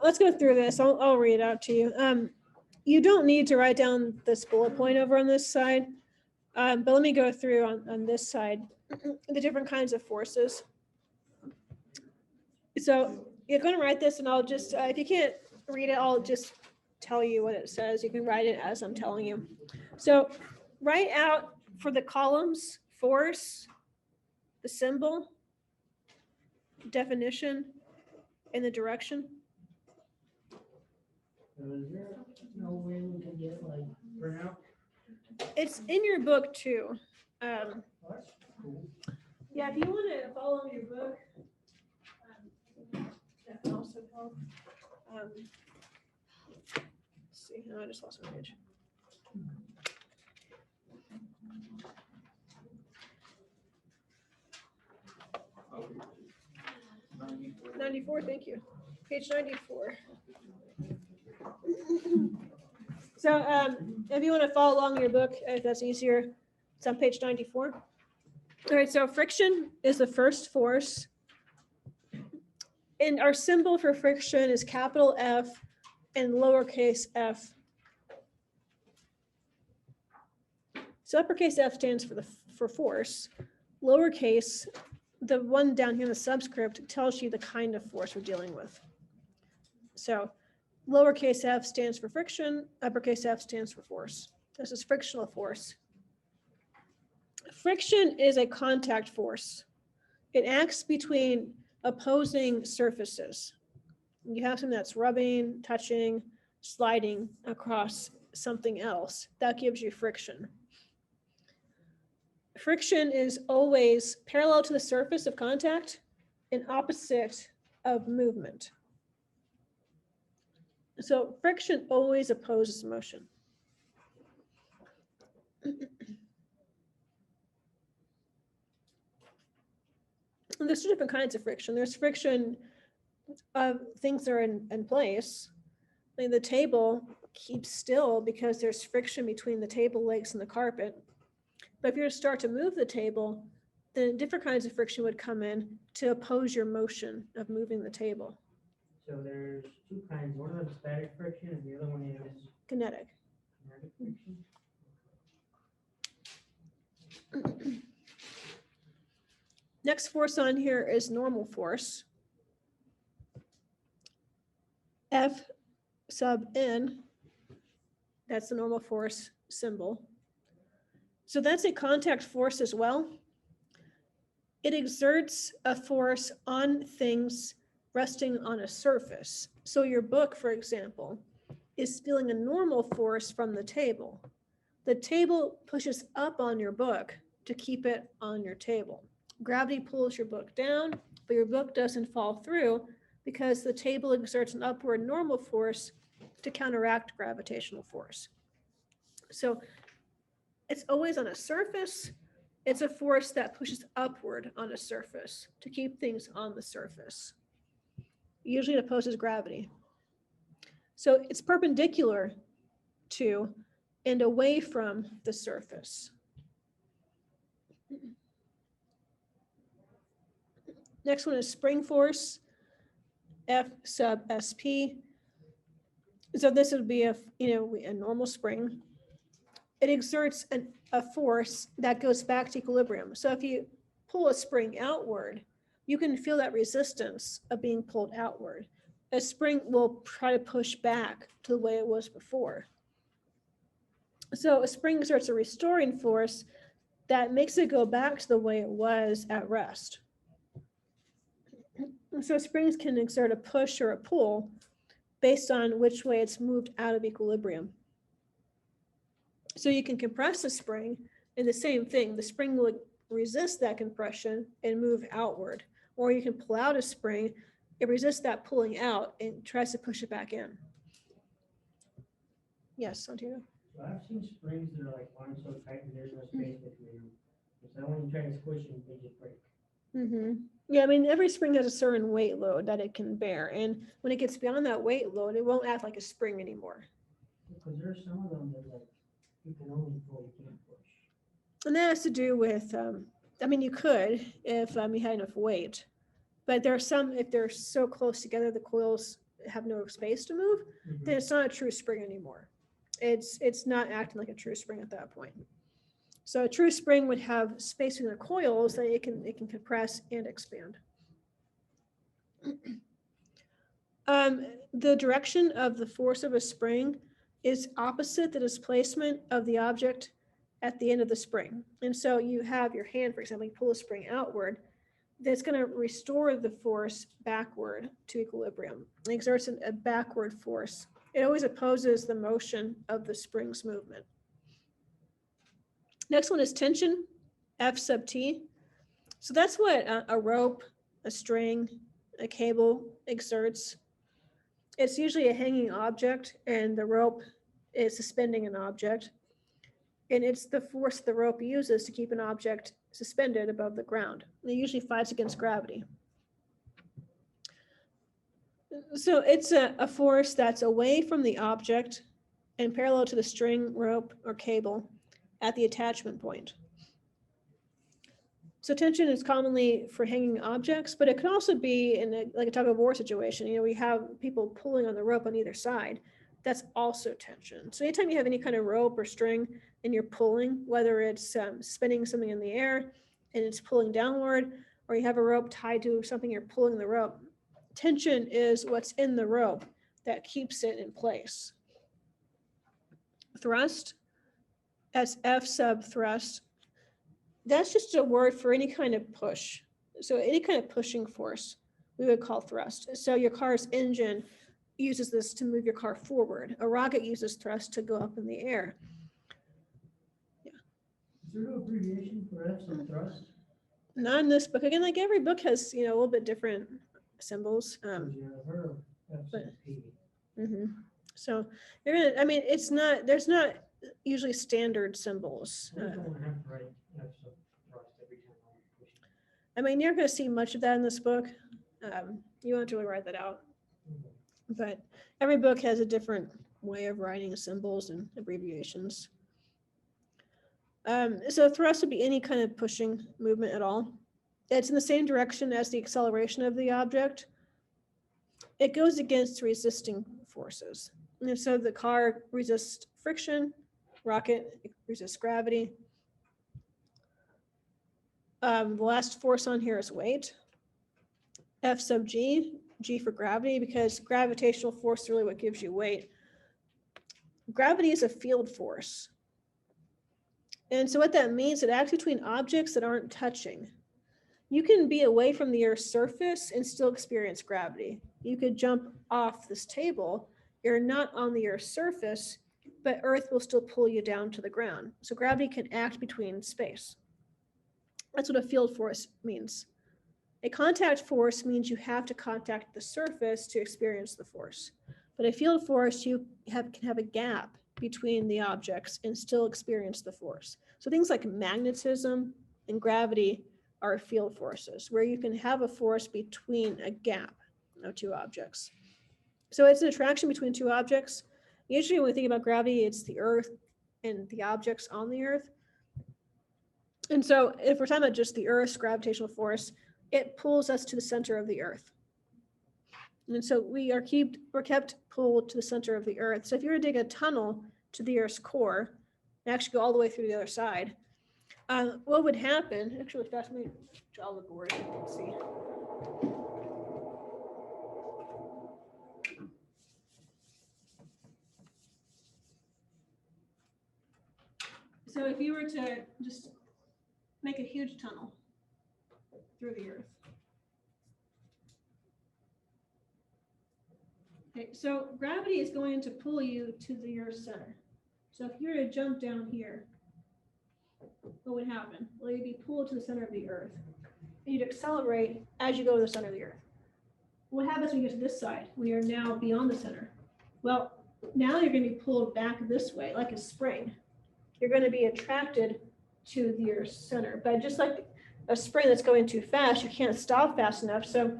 let's go through this. I'll read it out to you. You don't need to write down this bullet point over on this side, but let me go through on this side the different kinds of forces. So you're going to write this, and I'll just, if you can't read it, I'll just tell you what it says. You can write it as I'm telling you. So write out for the columns, force, the symbol, definition, and the direction. Is there no way we can get like printout? It's in your book too. That's cool. Yeah, if you want to follow your book, that can also help. Let's see, no, I just lost my page. Okay. 94, thank you. Page 94. So if you want to follow along in your book, if that's easier, it's on page 94. All right, so friction is the first force. And our symbol for friction is capital F and lowercase f. So uppercase F stands for force. Lowercase, the one down here in the subscript, tells you the kind of force we're dealing with. So lowercase f stands for friction, uppercase F stands for force. This is frictional force. Friction is a contact force. It acts between opposing surfaces. You have something that's rubbing, touching, sliding across something else. That gives you friction. Friction is always parallel to the surface of contact and opposite of movement. So friction always opposes motion. And there's two different kinds of friction. There's friction of things that are in place. Like the table keeps still because there's friction between the table legs and the carpet. But if you were to start to move the table, then different kinds of friction would come in to oppose your motion of moving the table. So there's two kinds. One of them is static friction and the other one is Kinetic. kinetic friction. Next force on here is normal force. F sub n, that's the normal force symbol. So that's a contact force as well. It exerts a force on things resting on a surface. So your book, for example, is feeling a normal force from the table. The table pushes up on your book to keep it on your table. Gravity pulls your book down, but your book doesn't fall through because the table exerts an upward normal force to counteract gravitational force. So it's always on a surface. It's a force that pushes upward on a surface to keep things on the surface. Usually it opposes gravity. So it's perpendicular to and away from the surface. Next one is spring force, F sub SP. So this would be a normal spring. It exerts a force that goes back to equilibrium. So if you pull a spring outward, you can feel that resistance of being pulled outward. A spring will try to push back to the way it was before. So a spring exerts a restoring force that makes it go back to the way it was at rest. So springs can exert a push or a pull based on which way it's moved out of equilibrium. So you can compress a spring, and the same thing, the spring will resist that compression and move outward. Or you can pull out a spring, it resists that pulling out and tries to push it back in. Yes, Santiago? So I've seen springs that are like wound so tight and there's no space between them. So when you try to squish them, they just break. Mm-hmm. Yeah, I mean, every spring has a certain weight load that it can bear. And when it gets beyond that weight load, it won't act like a spring anymore. Because there are some of them that like you can only pull, you can't push. And that has to do with, you could if you had enough weight. But there are some, if they're so close together, the coils have no space to move, then it's not a true spring anymore. It's not acting like a true spring at that point. So a true spring would have space in the coils that it can compress and expand. The direction of the force of a spring is opposite the displacement of the object at the end of the spring. And so you have your hand, for example, you pull a spring outward, that's going to restore the force backward to equilibrium. It exerts a backward force. It always opposes the motion of the spring's movement. Next one is tension, F sub T. So that's what a rope, a string, a cable exerts. It's usually a hanging object, and the rope is suspending an object. And it's the force the rope uses to keep an object suspended above the ground. And it usually fights against gravity. So it's a force that's away from the object and parallel to the string, rope, or cable at the attachment point. So tension is commonly for hanging objects, but it can also be in like a tug of war situation. You know, we have people pulling on the rope on either side. That's also tension. So anytime you have any kind of rope or string and you're pulling, whether it's spinning something in the air and it's pulling downward, or you have a rope tied to something, you're pulling the rope, tension is what's in the rope that keeps it in place. Thrust, as F sub thrust, that's just a word for any kind of push. So any kind of pushing force we would call thrust. So your car's engine uses this to move your car forward. A rocket uses thrust to go up in the air. Is there no abbreviation for F sub thrust? Not in this book. Again, like every book has, you know, a little bit different symbols. Yeah, I've heard of F sub P. So you're gonna, I mean, it's not, there's not usually standard symbols. I don't want to have to write F sub thrust every time I'm pushing. I mean, you're going to see much of that in this book. You won't really write that out. But every book has a different way of writing symbols and abbreviations. So thrust would be any kind of pushing movement at all. It's in the same direction as the acceleration of the object. It goes against resisting forces. And so the car resists friction, rocket resists gravity. The last force on here is weight. F sub G, G for gravity, because gravitational force is really what gives you weight. Gravity is a field force. And so what that means, it acts between objects that aren't touching. You can be away from the Earth's surface and still experience gravity. You could jump off this table. You're not on the Earth's surface, but Earth will still pull you down to the ground. So gravity can act between space. That's what a field force means. A contact force means you have to contact the surface to experience the force. But a field force, you can have a gap between the objects and still experience the force. So things like magnetism and gravity are field forces, where you can have a force between a gap of two objects. So it's an attraction between two objects. Usually when we think about gravity, it's the Earth and the objects on the Earth. And so if we're talking about just the Earth's gravitational force, it pulls us to the center of the Earth. And so we're kept pulled to the center of the Earth. So if you were to dig a tunnel to the Earth's core and actually go all the way through the other side, what would happen, actually fast, let me draw the board, you can see. So if you were to just make a huge tunnel through the Earth. Okay, so gravity is going to pull you to the Earth's center. So if you were to jump down here, what would happen? Well, you'd be pulled to the center of the Earth. And you'd accelerate as you go to the center of the Earth. What happens when you get to this side? We are now beyond the center. Well, now you're going to be pulled back this way, like a spring. You're going to be attracted to the Earth's center. But just like a spring that's going too fast, you can't stop fast enough. So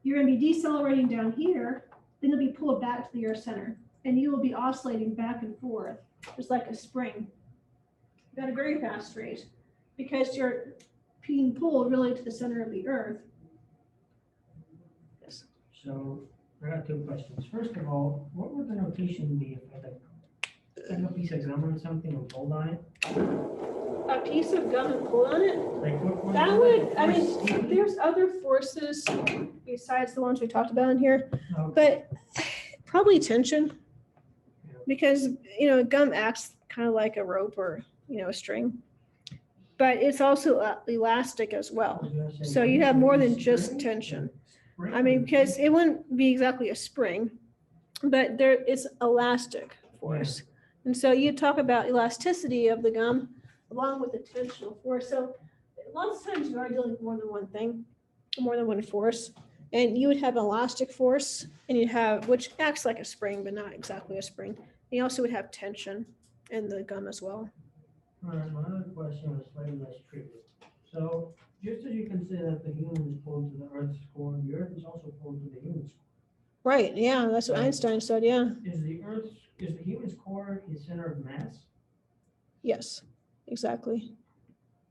you're going to be decelerating down here, then you'll be pulled back to the Earth's center. And you will be oscillating back and forth, just like a spring, at a very fast rate, because you're being pulled really to the center of the Earth. Yes. So I got two questions. First of all, what would the notation be if I like a piece of gum on something and pulled on it? A piece of gum and pull on it? Like what? That what would, I force mean, speed? there's other forces besides the ones we talked about in here, No, but probably tension. Because, gum acts kind of like a rope or, a string. But it's also elastic as I well. was gonna say, So you have more than just spring? tension. Spring I mean, or because tension? it wouldn't be exactly a spring, but there it's elastic force. And so you talk about elasticity of the gum along with the tensional force. So lots of times you are dealing with more than one thing, more than one force. And you would have elastic force and you'd have, which acts like a spring, but not exactly a spring. And you also would have tension in the gum as well. All right, my other question was slightly less tricky. So just as you can say that the human is pulled to the Earth's core, the Earth is also pulled to the human's core. Right, yeah, that's what Right. Einstein said, yeah. Is the human's core the center of mass? Yes, exactly.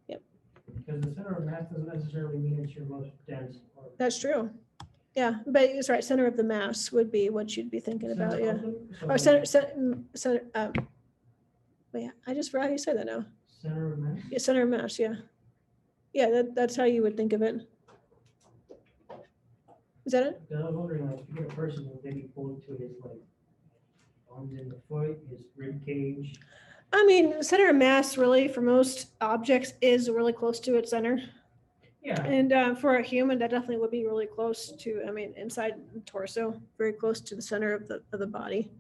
Because the center of mass doesn't necessarily mean it's your most dense part. That's true. Yeah, but it's right, center of the mass would be what you'd be thinking about, Center yeah. of them? Or So center, wait, I just forgot how you said that now. center of mass? Yeah, center of mass, yeah. Yeah, that's how you would think of it. Is that it? I was wondering, like, if you get a person, would they be pulled to his, like, arms in the foot, his rib cage? I mean, center of mass really for most objects is really close to its center. Yeah, And for a human, that definitely would be really close to, I mean, inside the torso, very close to the center of the body.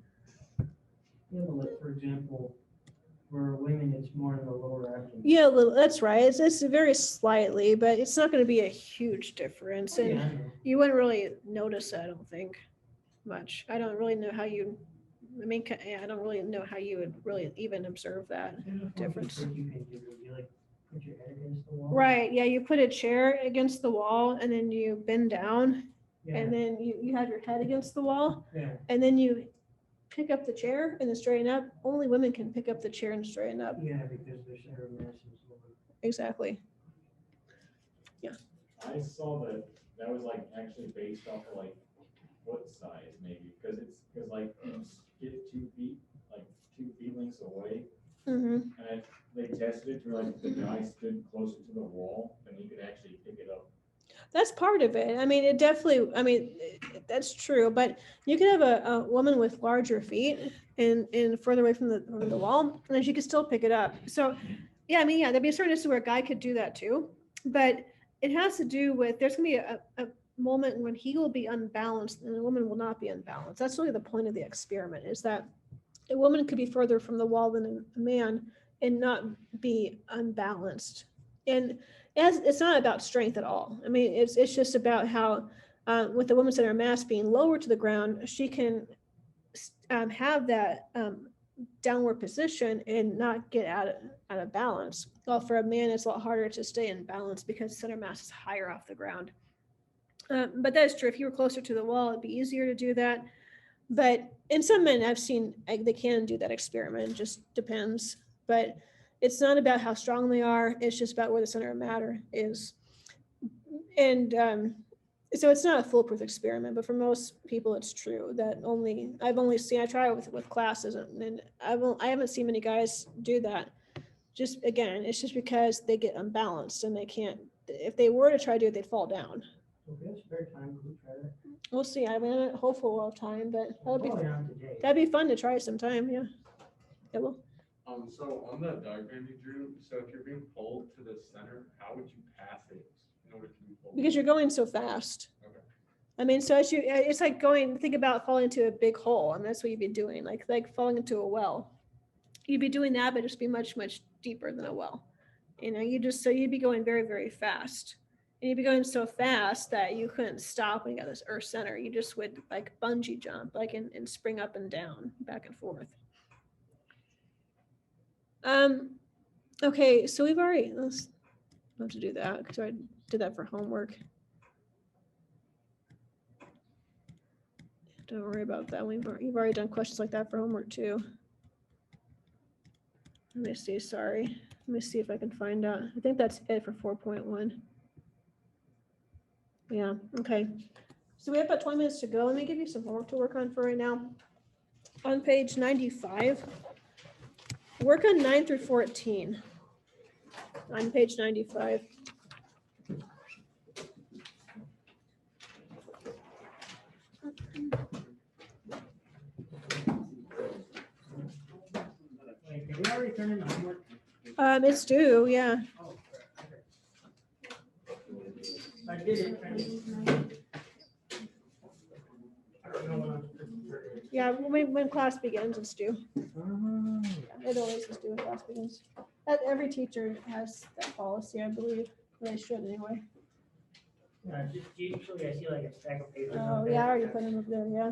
yeah, but like, for example, for women, it's more in the lower abdomen. Yeah, a little, that's right. It's very slightly, but it's not going to be a huge difference. Oh, yeah, And I know. you wouldn't really notice it, I don't think, much. I don't really know how I don't really know how you would really even observe that. There's a funky difference. trick you can do, you like, put your head against the wall. Right, yeah, you put a chair against the wall and then you bend down Yeah, and then you have your head against the wall yeah, and then you pick up the chair and then straighten up. Only women can pick up the chair and straighten up. yeah, because their center of mass is lower. Exactly. I saw that was like actually based off of like foot size maybe, because like you get 2 feet, like 2 feet lengths away, Hmm. and they tested it to like if the guy stood closer to the wall, then he could actually pick it up. That's part of it. I mean, it definitely, I mean, that's true, but you could have a woman with larger feet and further away from the wall, and then she could still pick it up. So, yeah, I mean, yeah, there'd be a certain instance where a guy could do that too, but it has to do with, there's gonna be a moment when he will be unbalanced and a woman will not be unbalanced. That's really the point of the experiment, is that a woman could be further from the wall than a man and not be unbalanced. And it's not about strength at all. I mean, it's just about how with the woman center mass being lower to the ground, she can have that downward position and not get out of balance. Well, for a man, it's a lot harder to stay in balance because center mass is higher off the ground. But that is true. If you were closer to the wall, it'd be easier to do that. But in some men I've seen, they can do that experiment. It just depends. But it's not about how strong they are. It's just about where the center of matter is. And so it's not a foolproof experiment, but for most people, it's true that I've only seen, I try it with classes and I haven't seen many guys do that. Just again, it's just because they get unbalanced and they can't, if they were to try to do it, they'd fall down. So if you have spare time, could we try that? We'll see. I mean, I'm not hopeful all the time, but Probably not today. that'd be fun to try sometime. Yeah. Yeah, well, So on the diagram you drew, so if you're being pulled to the center, how would you pass it in order to be pulled? because you're going so fast. Okay. I mean, so as it's like think about falling into a big hole, and that's what you'd be doing, like falling into a well. You'd be doing that, but just be much, much deeper than a well. So you'd be going very, very fast. And you'd be going so fast that you couldn't stop when you got this earth center. You just would like bungee jump, like and spring up and down, back and forth. Okay, so let's have to do that because I did that for homework. Don't worry about that. You've already done questions like that for homework too. Let me see, sorry. Let me see if I can find out. I think that's it for 4.1. Yeah, okay. So we have about 20 minutes to go. Let me give you some homework to work on for right now. On page 95, work on 9 through 14. On page 95. Wait, did we already turn in the homework? It's due, yeah. Oh, crap, okay. I did it. I don't know when I'm. Yeah, when class begins, it's due. Oh. It always is due when class begins. Every teacher has that policy, I believe. They should anyway. Yeah, just usually I see like a stack of papers. Oh, out yeah, I there. already put them up there, yeah.